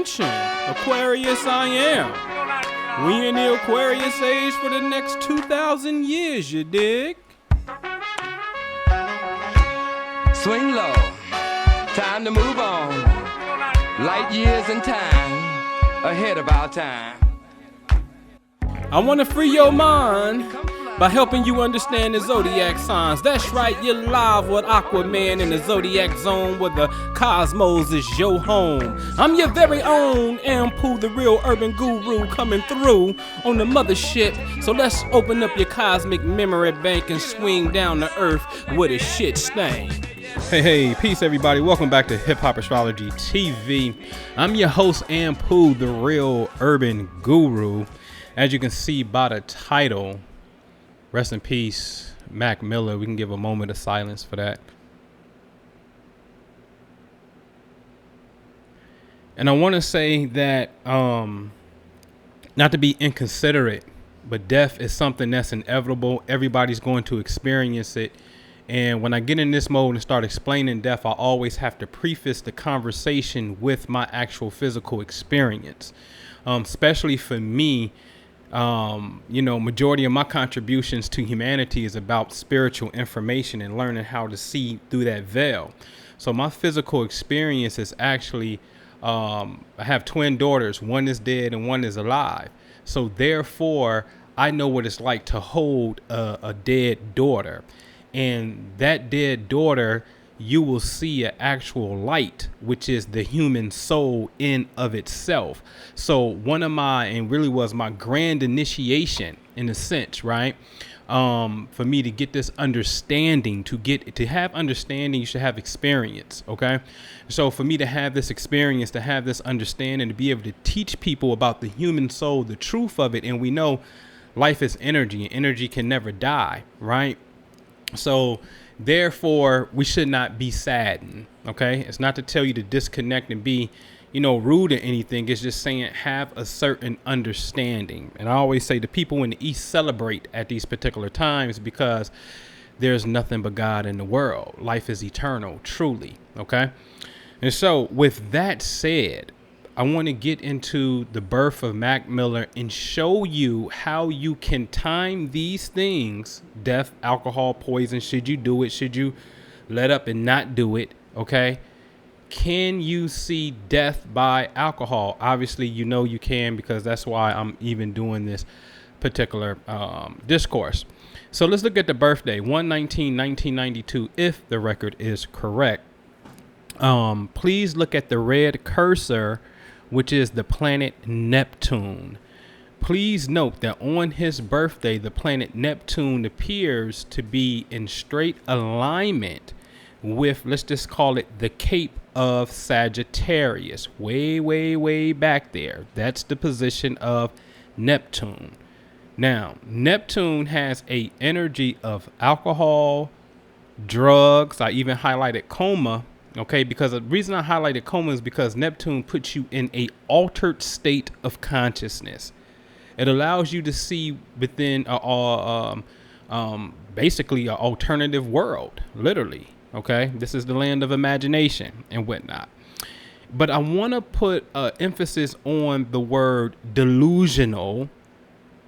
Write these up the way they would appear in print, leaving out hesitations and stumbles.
attention, Aquarius I am. We in the Aquarius age for the next 2,000 years, you dig? Swing low, time to move on. Light years in time, ahead of our time. I want to free your mind by helping you understand the zodiac signs. That's right, you're live with Aquaman in the zodiac zone where the cosmos is your home. I'm your very own Anpu, the real urban guru, coming through on the mothership. So let's open up your cosmic memory bank and swing down to earth where the shit stank. Hey, peace everybody. Welcome back to Hip Hop Astrology TV. I'm your host Anpu, the real urban guru. As you can see by the title, rest in peace, Mac Miller. We can give a moment of silence for that. And I want to say that, not to be inconsiderate, but death is something that's inevitable. Everybody's going to experience it. And when I get in this mode and start explaining death, I always have to preface the conversation with my actual physical experience, especially for me. Majority of my contributions to humanity is about spiritual information and learning how to see through that veil. So my physical experience is actually, I have twin daughters. One is dead and one is alive. So therefore, I know what it's like to hold a dead daughter. And that dead daughter, you will see an actual light, which is the human soul in of itself. So one of my, and really was my grand initiation in a sense, right? For me to get this understanding, to have understanding, you should have experience. Okay. So for me to have this experience, to have this understanding, to be able to teach people about the human soul, the truth of it. And we know life is energy and energy can never die. Right. So therefore, we should not be saddened. OK, it's not to tell you to disconnect and be, rude or anything. It's just saying have a certain understanding. And I always say the people in the East celebrate at these particular times because there's nothing but God in the world. Life is eternal, truly. OK, and so with that said, I want to get into the birth of Mac Miller and show you how you can time these things, death, alcohol, poison. Should you do it? Should you let up and not do it? Okay. Can you see death by alcohol? Obviously, you can, because that's why I'm even doing this particular discourse. So let's look at the birthday, 1/19/1992, if the record is correct. Please look at the red cursor, which is the planet Neptune. Please note that on his birthday, the planet Neptune appears to be in straight alignment with, let's just call it the Cape of Sagittarius, way, way, way back there. That's the position of Neptune. Now, Neptune has a energy of alcohol, drugs. I even highlighted coma. OK, because the reason I highlighted coma is because Neptune puts you in a altered state of consciousness. It allows you to see within basically an alternative world, literally. OK, this is the land of imagination and whatnot. But I want to put emphasis on the word delusional.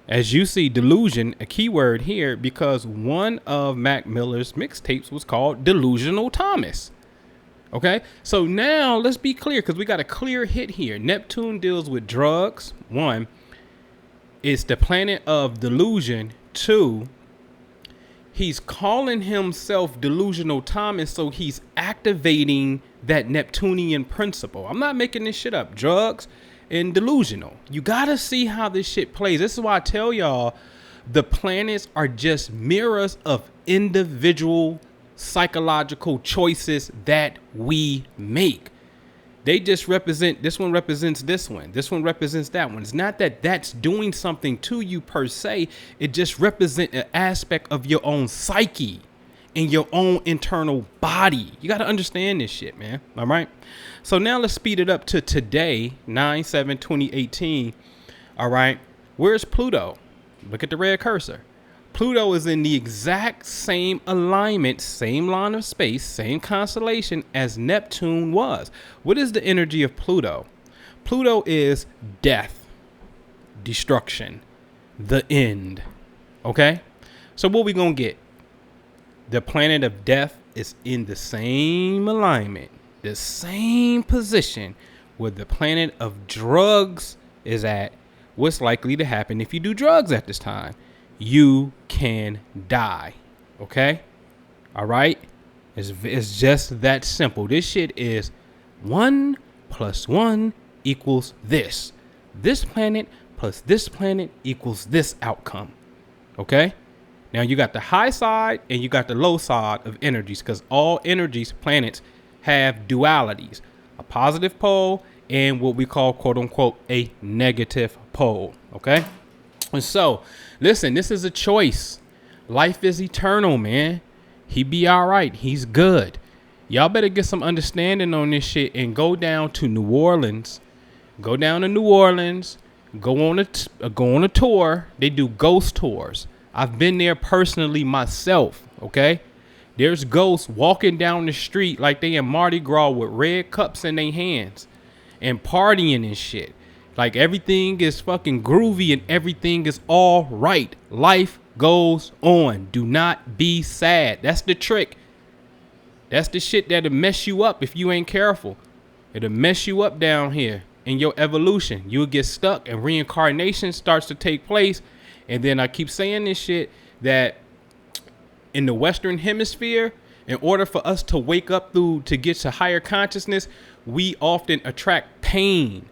As you see, delusion, a key word here, because one of Mac Miller's mixtapes was called Delusional Thomas. OK, so now let's be clear, because we got a clear hit here. Neptune deals with drugs. One, it's the planet of delusion. Two, he's calling himself Delusional Thomas. So he's activating that Neptunian principle. I'm not making this shit up. Drugs and delusional. You got to see how this shit plays. This is why I tell y'all the planets are just mirrors of individual psychological choices that we make. They just represent, this one represents this one. This one represents that one. It's not that that's doing something to you per se. It just represents an aspect of your own psyche and your own internal body. You got to understand this shit, man. All right. So now let's speed it up to today, 9/7/2018. All right. Where's Pluto? Look at the red cursor. Pluto is in the exact same alignment, same line of space, same constellation as Neptune was. What is the energy of Pluto? Pluto is death, destruction, the end. Okay? So what we gonna get? The planet of death is in the same alignment, the same position where the planet of drugs is at. What's likely to happen if you do drugs at this time? You can die. Okay? All right? It's just that simple. This shit is 1 + 1 equals this. This planet plus this planet equals this outcome. Okay? Now you got the high side and you got the low side of energies, because all energies, planets, have dualities, a positive pole and what we call, quote unquote, a negative pole. Okay? And so, listen, this is a choice. Life is eternal, man. He be all right. He's good. Y'all better get some understanding on this shit and go down to New Orleans. Go down to New Orleans. Go on a tour. They do ghost tours. I've been there personally myself. Okay, there's ghosts walking down the street like they in Mardi Gras with red cups in their hands and partying and shit. Like everything is fucking groovy and everything is all right. Life goes on. Do not be sad. That's the trick. That's the shit that'll mess you up if you ain't careful. It'll mess you up down here in your evolution. You'll get stuck and reincarnation starts to take place. And then I keep saying this shit, that in the Western hemisphere, in order for us to wake up to get to higher consciousness, we often attract pain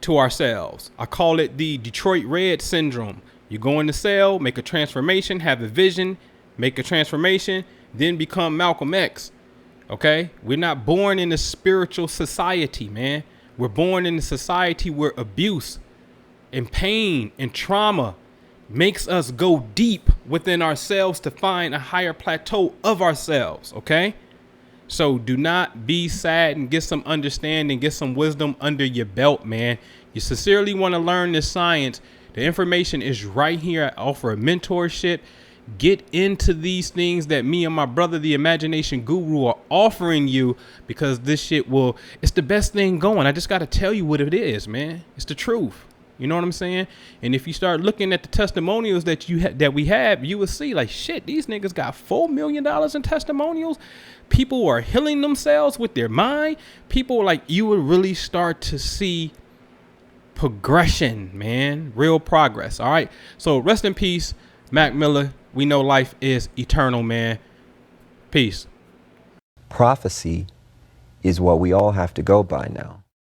to ourselves. I call it the Detroit Red syndrome. You go in the cell, make a transformation, have a vision, make a transformation, then become Malcolm X. Okay? We're not born in a spiritual society, man. We're born in a society where abuse and pain and trauma makes us go deep within ourselves to find a higher plateau of ourselves. Okay? So do not be sad and get some understanding, get some wisdom under your belt, man. You sincerely want to learn this science. The information is right here. I offer a mentorship. Get into these things that me and my brother, the Imagination Guru, are offering you, because this shit it's the best thing going. I just got to tell you what it is, man. It's the truth. You know what I'm saying? And if you start looking at the testimonials that that we have, you will see like, shit, these niggas got $4 million in testimonials. People are healing themselves with their mind. People like, you would really start to see progression, man. Real progress. All right. So rest in peace, Mac Miller. We know life is eternal, man. Peace. Prophecy is what we all have to go by now.